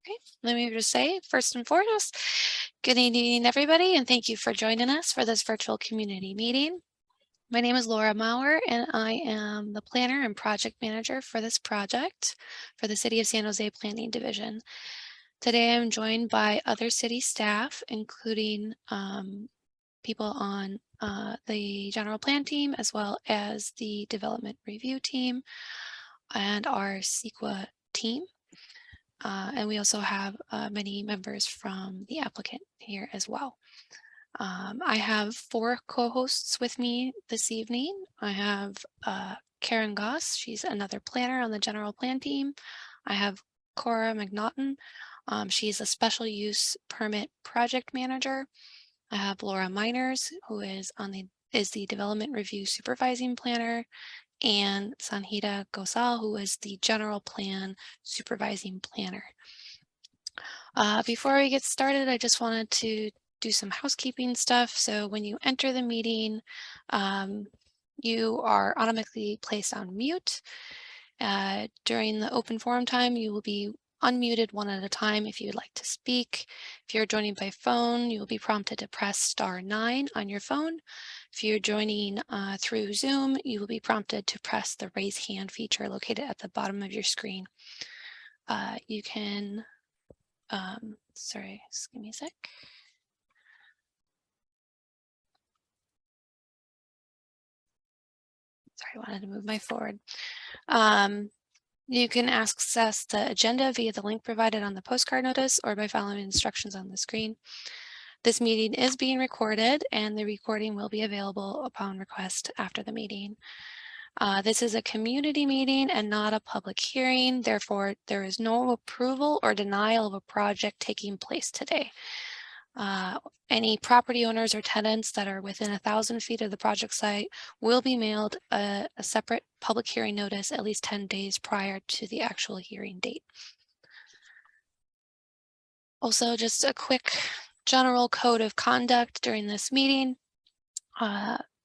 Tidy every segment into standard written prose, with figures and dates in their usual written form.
Okay, let me just say, first and foremost, good evening, everybody, and thank you for joining us for this virtual community meeting. My name is Laura Maurer, and I am the planner and project manager for this project for the City of San Jose Planning Division. Today, I'm joined by other city staff, including people on the general plan team, as well as the development review team and our CEQA team. And we also have many members from the applicant here as well. I have 4 co-hosts with me this evening. I have Karen Goss, she's another planner on the general plan team. I have Cora McNaughton, she's a special use permit project manager. I have Laura Miners, who is the development review supervising planner, and Sanhita Gosal, who is the general plan supervising planner. Before we get started, I just wanted to do some housekeeping stuff. So when you enter the meeting, you are automatically placed on mute. During the open forum time, you will be unmuted one at a time if you would like to speak. If you're joining by phone, you will be prompted to press *9 on your phone. If you're joining through Zoom, you will be prompted to press the raise hand feature located at the bottom of your screen. You can sorry, just give me a sec. Sorry, I wanted to move my forward. You can access the agenda via the link provided on the postcard notice or by following instructions on the screen. This meeting is being recorded and the recording will be available upon request after the meeting. This is a community meeting and not a public hearing. Therefore, there is no approval or denial of a project taking place today. Any property owners or tenants that are within 1,000 feet of the project site will be mailed a separate public hearing notice at least 10 days prior to the actual hearing date. Also, just a quick general code of conduct during this meeting.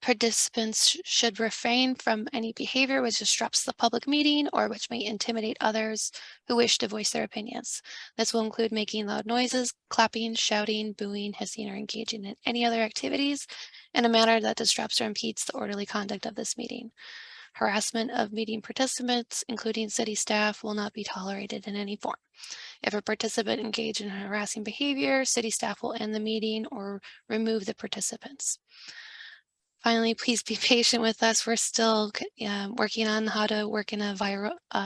Participants should refrain from any behavior which disrupts the public meeting or which may intimidate others who wish to voice their opinions. This will include making loud noises, clapping, shouting, booing, hissing, or engaging in any other activities in a manner that disrupts or impedes the orderly conduct of this meeting. Harassment of meeting participants, including city staff, will not be tolerated in any form. If a participant engaged in harassing behavior, city staff will end the meeting or remove the participants. Finally, please be patient with us. We're still working on how to work in a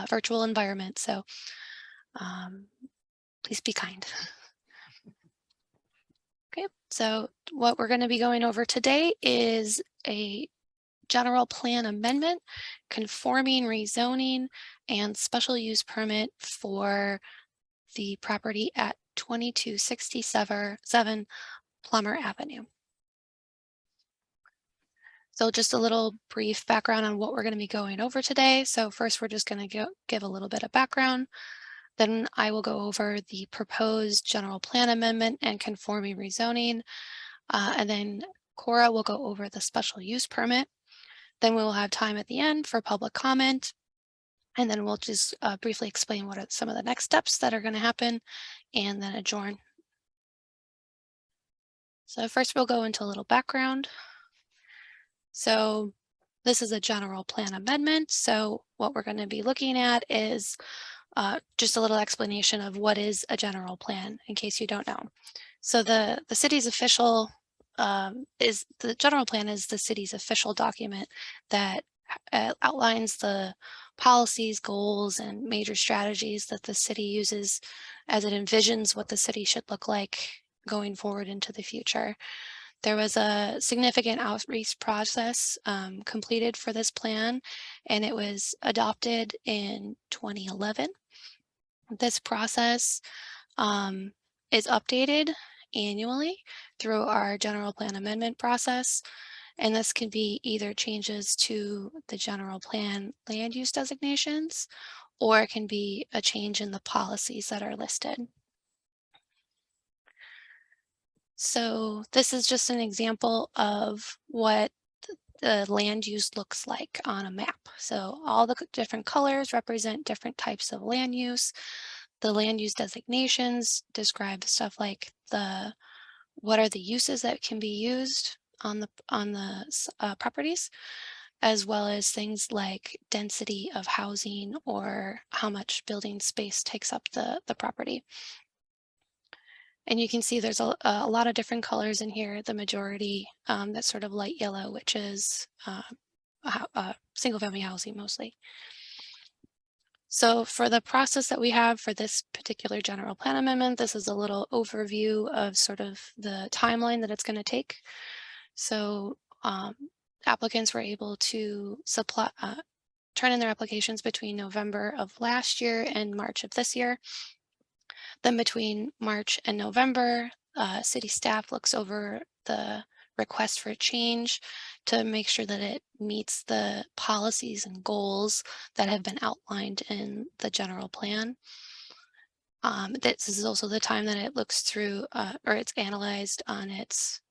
virtual environment, so please be kind. Okay, so what we're going to be going over today is a general plan amendment, conforming rezoning, and special use permit for the property at 2267 Plummer Avenue. So just a little brief background on what we're going to be going over today. So first, we're just going to give a little bit of background. Then I will go over the proposed general plan amendment and conforming rezoning. And then Cora will go over the special use permit. Then we will have time at the end for public comment. And then we'll just briefly explain what are some of the next steps that are going to happen and then adjourn. So first, we'll go into a little background. So this is a general plan amendment. So what we're going to be looking at is just a little explanation of what is a general plan, in case you don't know. So the city's official the general plan is the city's official document that outlines the policies, goals, and major strategies that the city uses as it envisions what the city should look like going forward into the future. There was a significant outreach process completed for this plan, and it was adopted in 2011. This process is updated annually through our general plan amendment process, and this can be either changes to the general plan land use designations, or it can be a change in the policies that are listed. So this is just an example of what the land use looks like on a map. So all the different colors represent different types of land use. The land use designations describe stuff like what are the uses that can be used on the properties, as well as things like density of housing or how much building space takes up the property. And you can see there's a lot of different colors in here. The majority, that's sort of light yellow, which is single family housing mostly. So for the process that we have for this particular general plan amendment, this is a little overview of sort of the timeline that it's going to take. So applicants were able to turn in their applications between November of last year and March of this year. Then between March and November, city staff looks over the request for change to make sure that it meets the policies and goals that have been outlined in the general plan. This is also the time that it looks through or it's analyzed on its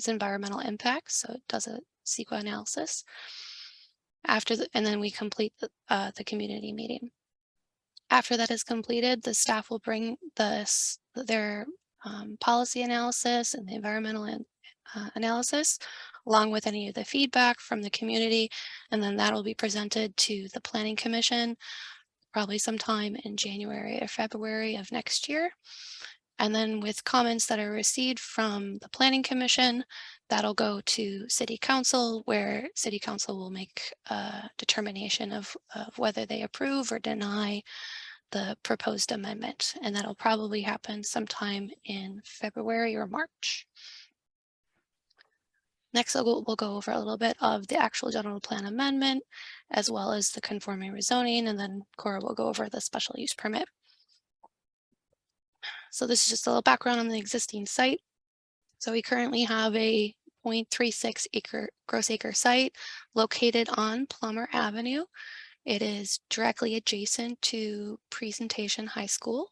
environmental impacts. So it does a CEQA analysis and then we complete the community meeting. After that is completed, the staff will bring their policy analysis and the environmental analysis, along with any of the feedback from the community, and then that will be presented to the Planning Commission, probably sometime in January or February of next year. And then with comments that are received from the Planning Commission, that'll go to City Council, where City Council will make a determination of whether they approve or deny the proposed amendment. And that'll probably happen sometime in February or March. Next, we'll go over a little bit of the actual general plan amendment, as well as the conforming rezoning, and then Cora will go over the special use permit. So this is just a little background on the existing site. So we currently have a 0.36 gross acre site located on Plummer Avenue. It is directly adjacent to Presentation High School.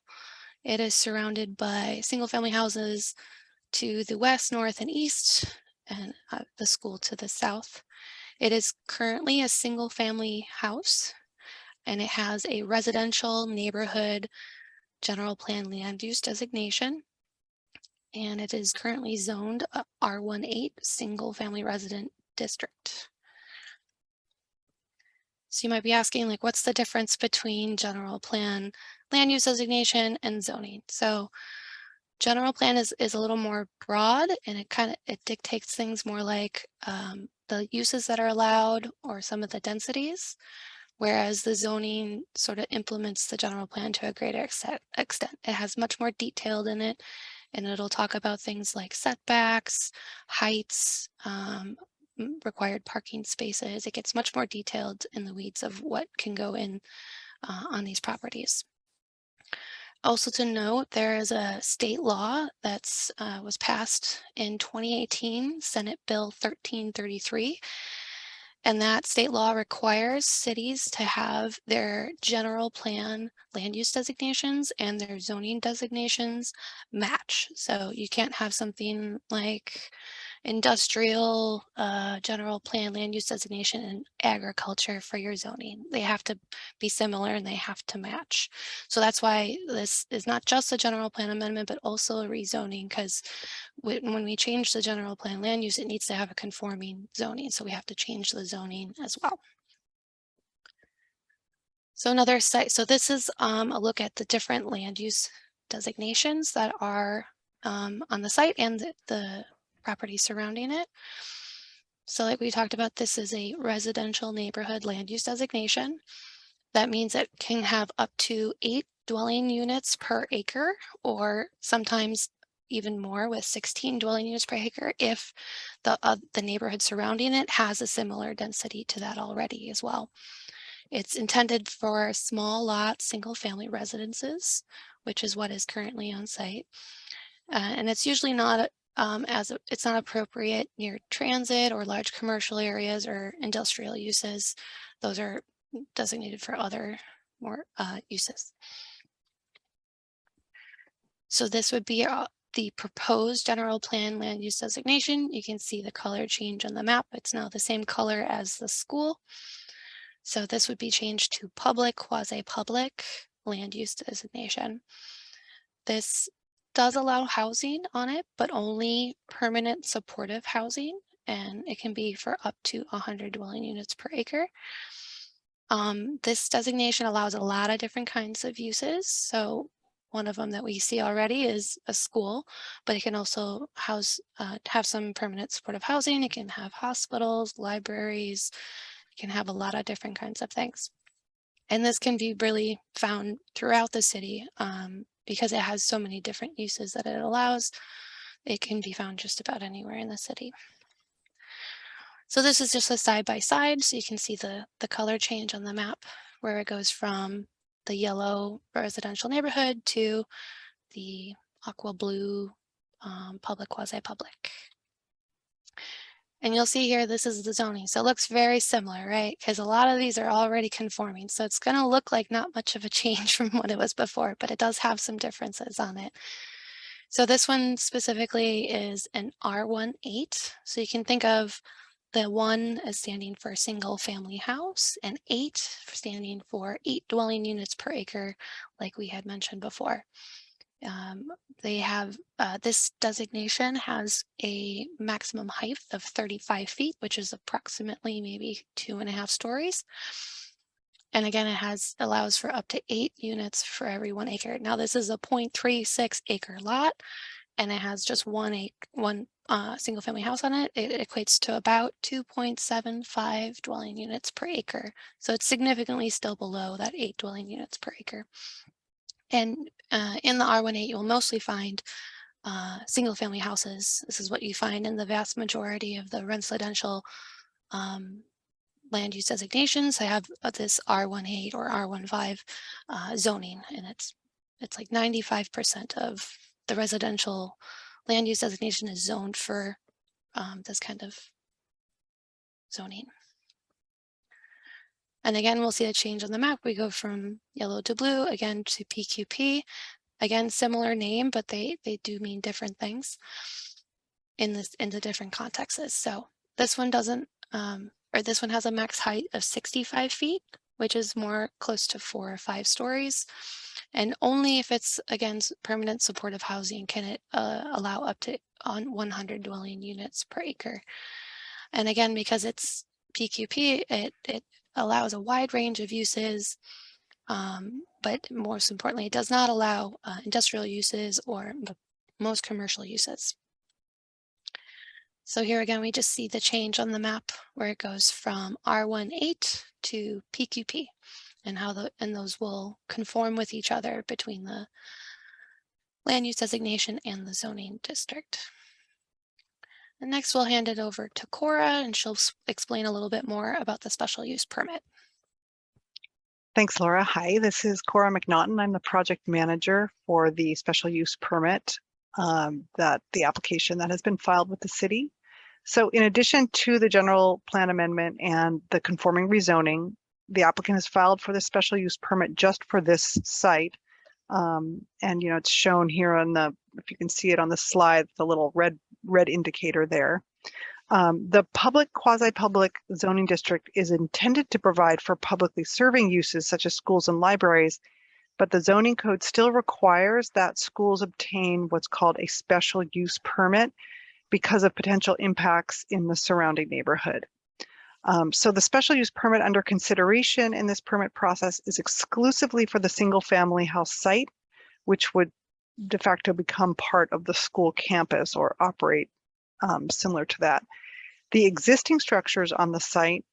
It is surrounded by single family houses to the west, north, and east, and the school to the south. It is currently a single family house, and it has a residential neighborhood general plan land use designation, and it is currently zoned R18 single family resident district. So you might be asking, like, what's the difference between general plan land use designation and zoning? So general plan is a little more broad, and it dictates things more like the uses that are allowed or some of the densities, whereas the zoning sort of implements the general plan to a greater extent. It has much more detailed in it, and it'll talk about things like setbacks, heights, required parking spaces. It gets much more detailed in the weeds of what can go in on these properties. Also to note, there is a state law that's was passed in 2018, Senate Bill 1333. And that state law requires cities to have their general plan land use designations and their zoning designations match. So you can't have something like industrial general plan land use designation and agriculture for your zoning. They have to be similar and they have to match. So that's why this is not just a general plan amendment, but also a rezoning, because when we change the general plan land use, it needs to have a conforming zoning. So we have to change the zoning as well. So another site, so this is a look at the different land use designations that are on the site and the property surrounding it. So like we talked about, this is a residential neighborhood land use designation. That means it can have up to 8 dwelling units per acre, or sometimes even more with 16 dwelling units per acre if the neighborhood surrounding it has a similar density to that already as well. It's intended for small lot single family residences, which is what is currently on site. And it's usually not it's not appropriate near transit or large commercial areas or industrial uses. Those are designated for other more uses. So this would be the proposed general plan land use designation. You can see the color change on the map. It's now the same color as the school. So this would be changed to public, quasi-public. land use designation. This does allow housing on it, but only permanent supportive housing, and it can be for up to 100 dwelling units per acre. This designation allows a lot of different kinds of uses. So one of them that we see already is a school, but it can also have some permanent supportive housing. It can have hospitals, libraries. It can have a lot of different kinds of things. And this can be really found throughout the city because it has so many different uses that it allows. It can be found just about anywhere in the city. So this is just a side by side, so you can see the color change on the map where it goes from the yellow residential neighborhood to the aqua blue public, quasi-public. And you'll see here, this is the zoning. So it looks very similar, right? Because a lot of these are already conforming. So it's going to look like not much of a change from what it was before, but it does have some differences on it. So this one specifically is an R18. So you can think of the 1 as standing for a single family house and 8 standing for 8 dwelling units per acre, like we had mentioned before. They have this designation has a maximum height of 35 feet, which is approximately maybe 2.5 stories. And again, it allows for up to 8 units for every 1 acre. Now this is a 0.36 acre lot, and it has just one single family house on it. It equates to about 2.75 dwelling units per acre. So it's significantly still below that 8 dwelling units per acre. And in the R18, you'll mostly find single family houses. This is what you find in the vast majority of the residential land use designations. They have this R18 or R15 zoning, and it's like 95% of the residential land use designation is zoned for this kind of zoning. And again, we'll see a change on the map. We go from yellow to blue, again to PQP. Again, similar name, but they do mean different things in the different contexts. So this one doesn't, or this one has a max height of 65 feet, which is more close to 4 or 5 stories. And only if it's, again, permanent supportive housing can it allow up to 100 dwelling units per acre. And again, because it's PQP, it allows a wide range of uses, but most importantly, it does not allow industrial uses or most commercial uses. So here again, we just see the change on the map where it goes from R18 to PQP and how those will conform with each other between the land use designation and the zoning district. And next we'll hand it over to Cora and she'll explain a little bit more about the special use permit. Thanks, Laura. Hi, this is Cora McNaughton. I'm the project manager for the special use permit, the application that has been filed with the city. So in addition to the general plan amendment and the conforming rezoning, the applicant has filed for the special use permit just for this site. And it's shown here on if you can see it on the slide, the little red indicator there. The public, quasi-public zoning district is intended to provide for publicly serving uses such as schools and libraries, but the zoning code still requires that schools obtain what's called a special use permit because of potential impacts in the surrounding neighborhood. So the special use permit under consideration in this permit process is exclusively for the single family house site, which would de facto become part of the school campus or operate similar to that. The existing structures on the site,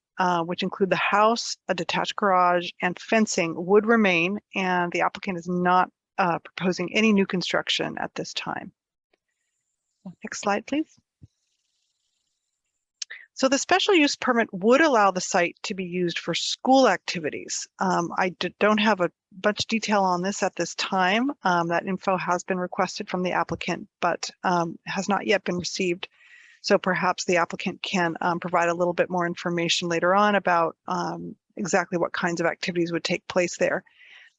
which include the house, a detached garage, and fencing, would remain, and the applicant is not proposing any new construction at this time. Next slide, please. So the special use permit would allow the site to be used for school activities. I don't have a bunch of detail on this at this time. That info has been requested from the applicant, but has not yet been received. So perhaps the applicant can provide a little bit more information later on about exactly what kinds of activities would take place there.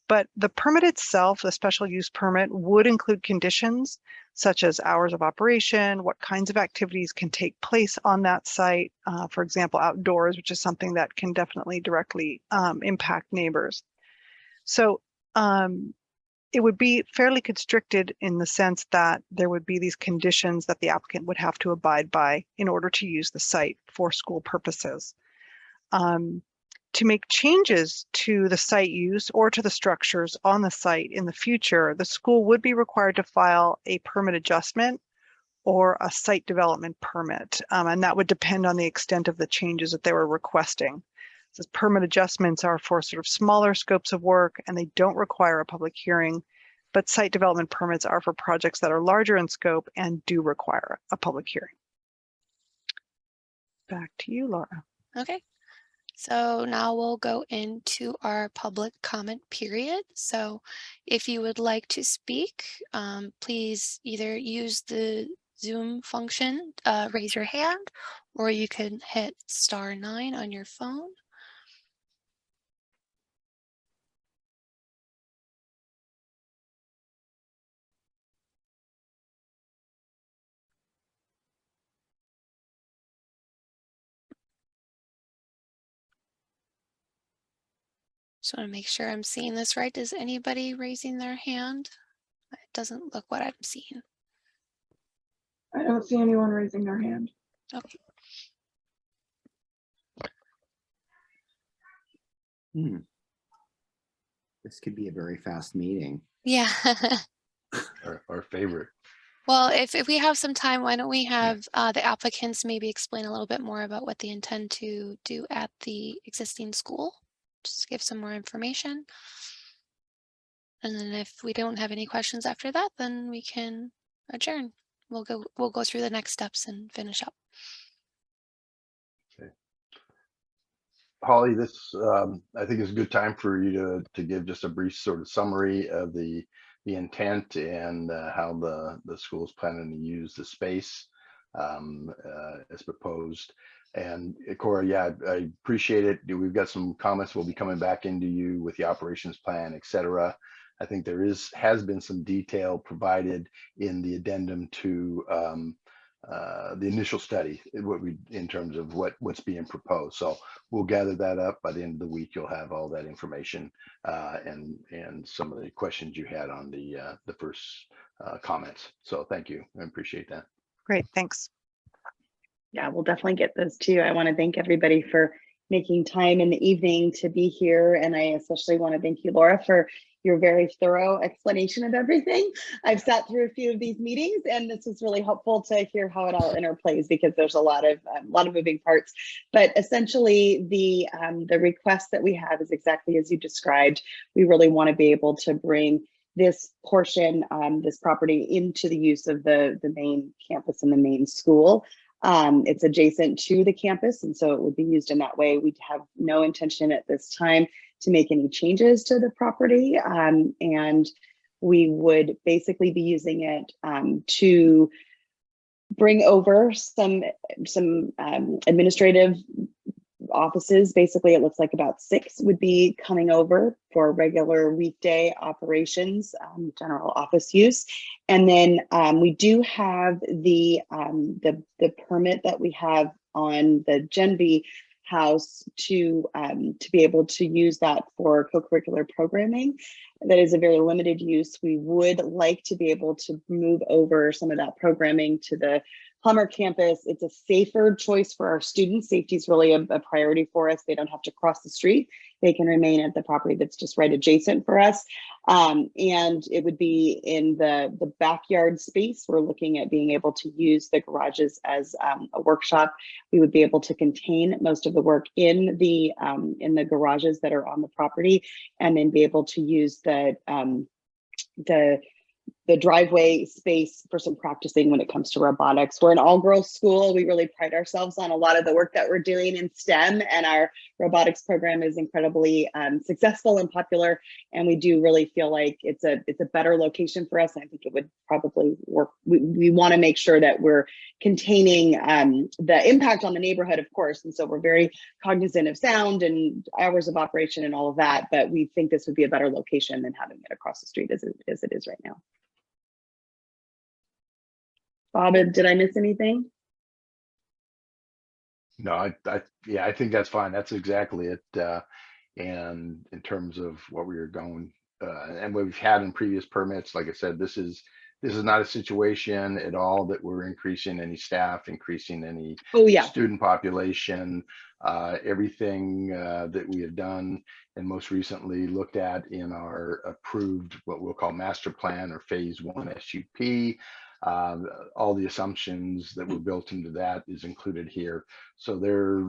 But the permit itself, the special use permit, would include conditions such as hours of operation, what kinds of activities can take place on that site, for example, outdoors, which is something that can definitely directly impact neighbors. So it would be fairly constricted in the sense that there would be these conditions that the applicant would have to abide by in order to use the site for school purposes. To make changes to the site use or to the structures on the site in the future, the school would be required to file a permit adjustment or a site development permit, and that would depend on the extent of the changes that they were requesting. So permit adjustments are for sort of smaller scopes of work and they don't require a public hearing, but site development permits are for projects that are larger in scope and do require a public hearing. Back to you, Laura. Okay. So now we'll go into our public comment period. So if you would like to speak, please either use the Zoom function, raise your hand, or you can hit *9 on your phone. Just want to make sure I'm seeing this right. Is anybody raising their hand? It doesn't look what I'm seeing. I don't see anyone raising their hand. Okay. This could be a very fast meeting. Yeah. Our favorite. Well, if we have some time, why don't we have the applicants maybe explain a little bit more about what they intend to do at the existing school? Just give some more information. And then if we don't have any questions after that, then we can adjourn. We'll go through the next steps and finish up. Okay. Holly, this I think is a good time for you to give just a brief sort of summary of the intent and how the school is planning to use the space as proposed. And Cora, yeah, I appreciate it. We've got some comments. We'll be coming back into you with the operations plan, et cetera. I think there has been some detail provided in the addendum to the initial study, in terms of what's being proposed. So we'll gather that up. By the end of the week, you'll have all that information and some of the questions you had on the first comments. So thank you. I appreciate that. Great, thanks. Yeah, we'll definitely get those too. I want to thank everybody for making time in the evening to be here. And I especially want to thank you, Laura, for your very thorough explanation of everything. I've sat through a few of these meetings and this was really helpful to hear how it all interplays because there's a lot of moving parts. But essentially the request that we have is exactly as you described. We really want to be able to bring this portion, this property into the use of the main campus and the main school. It's adjacent to the campus, and so it would be used in that way. We have no intention at this time to make any changes to the property, and we would basically be using it to bring over some administrative offices. Basically, it looks like about 6 would be coming over for regular weekday operations, general office use. And then we do have the permit that we have on the Genby house to be able to use that for co-curricular programming. That is a very limited use. We would like to be able to move over some of that programming to the Plummer campus. It's a safer choice for our students. Safety is really a priority for us. They don't have to cross the street. They can remain at the property that's just right adjacent for us. And it would be in the backyard space. We're looking at being able to use the garages as a workshop. We would be able to contain most of the work in the garages that are on the property, and then be able to use the driveway space for some practicing when it comes to robotics. We're an all-girls school. We really pride ourselves on a lot of the work that we're doing in STEM, and our robotics program is incredibly successful and popular. And we do really feel like it's a better location for us. And I think it would probably work. We want to make sure that we're containing the impact on the neighborhood, of course. And so we're very cognizant of sound and hours of operation and all of that. But we think this would be a better location than having it across the street as it is right now. Bob, did I miss anything? No, I think that's fine. That's exactly it. And in terms of what we were going and what we've had in previous permits, like I said, this is not a situation at all that we're increasing any staff, increasing any Oh, yeah. student population. Everything that we have done and most recently looked at in our approved, what we'll call master plan or phase 1 SUP, all the assumptions that were built into that is included here. So there,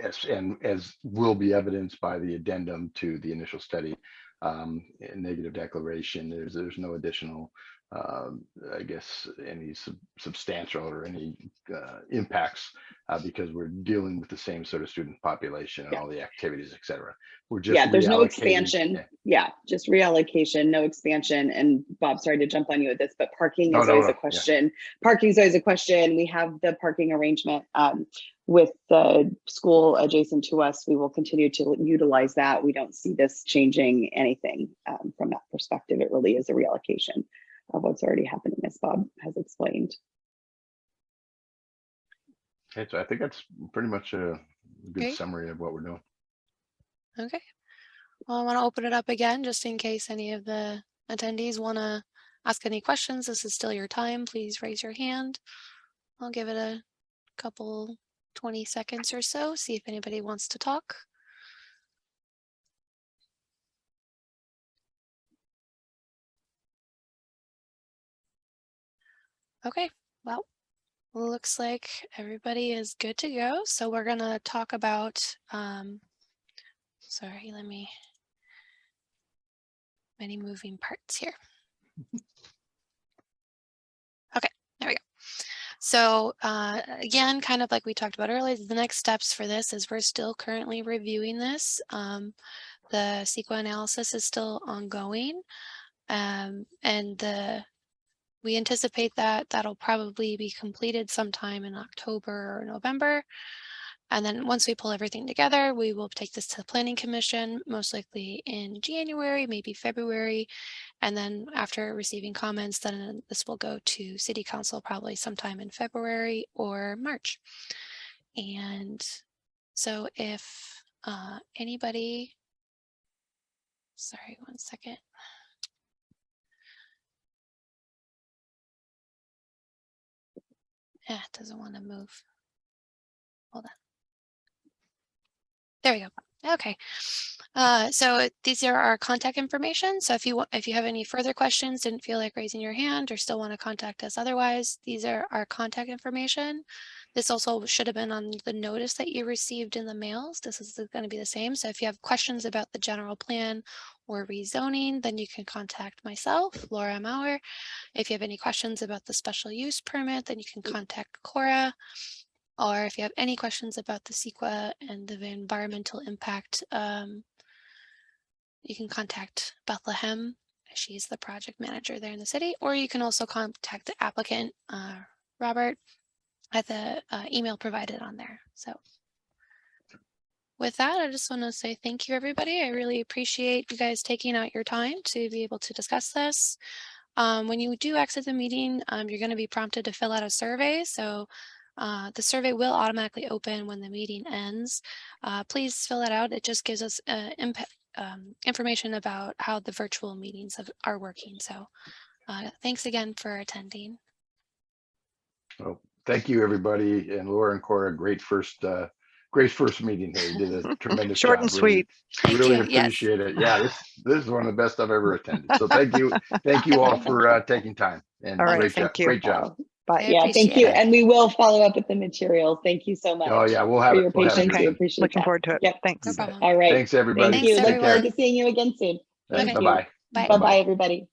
as will be evidenced by the addendum to the initial study, negative declaration, there's no additional I guess any substantial or any impacts because we're dealing with the same sort of student population and all the activities, et cetera. We're just there's no reallocating. expansion. Just reallocation, no expansion. And Bob, sorry to jump on you with this, but parking is always a question. Parking is always a question. We have the parking arrangement with the school adjacent to us. We will continue to utilize that. We don't see this changing anything from that perspective. It really is a reallocation of what's already happening, as Bob has explained. Okay, so I think that's pretty much a good summary of what we're doing. Okay. Well, I want to open it up again just in case any of the attendees want to ask any questions. This is still your time. Please raise your hand. I'll give it a couple 20 seconds or so, see if anybody wants to talk. Okay, well, looks like everybody is good to go. So we're gonna talk about, sorry, many moving parts here. Okay, there we go. So again, kind of like we talked about earlier, the next steps for this is we're still currently reviewing this. The CEQA analysis is still ongoing. And we anticipate that that'll probably be completed sometime in October or November. And then once we pull everything together, we will take this to the Planning Commission, most likely in January, maybe February. And then after receiving comments, then this will go to City Council probably sometime in February or March. And so if anybody, sorry, one second. It doesn't want to move. Hold on. There we go. Okay. So these are our contact information. So if you have any further questions, didn't feel like raising your hand or still want to contact us otherwise, these are our contact information. This also should have been on the notice that you received in the mails. This is going to be the same. So if you have questions about the general plan or rezoning, then you can contact myself, Laura Maurer. If you have any questions about the special use permit, then you can contact Cora. Or if you have any questions about the CEQA and the environmental impact, you can contact Bethlehem. She's the project manager there in the city, or you can also contact the applicant, Robert, at the email provided on there. So with that, I just want to say thank you, everybody. I really appreciate you guys taking out your time to be able to discuss this. When you do exit the meeting, you're going to be prompted to fill out a survey. So the survey will automatically open when the meeting ends. Please fill it out. It just gives us information about how the virtual meetings are working. So thanks again for attending. Well, thank you, everybody. And Laura and Cora, great first meeting here. You did a tremendous Short job. and sweet. Really appreciate it. Yeah, this is one of the best I've ever attended. So thank you all for taking time. And all right, great job. Bye. Yeah, thank you. And we will follow up with the materials. Thank you so much. Oh yeah, we'll have for it. your We'll patience. have it. We appreciate Looking forward to it. Yep. Thanks. No problem. All right. Thanks, everybody. Thank you. Thanks, Look forward everyone. to seeing you again soon. Bye-bye. Bye. Bye-bye, everybody.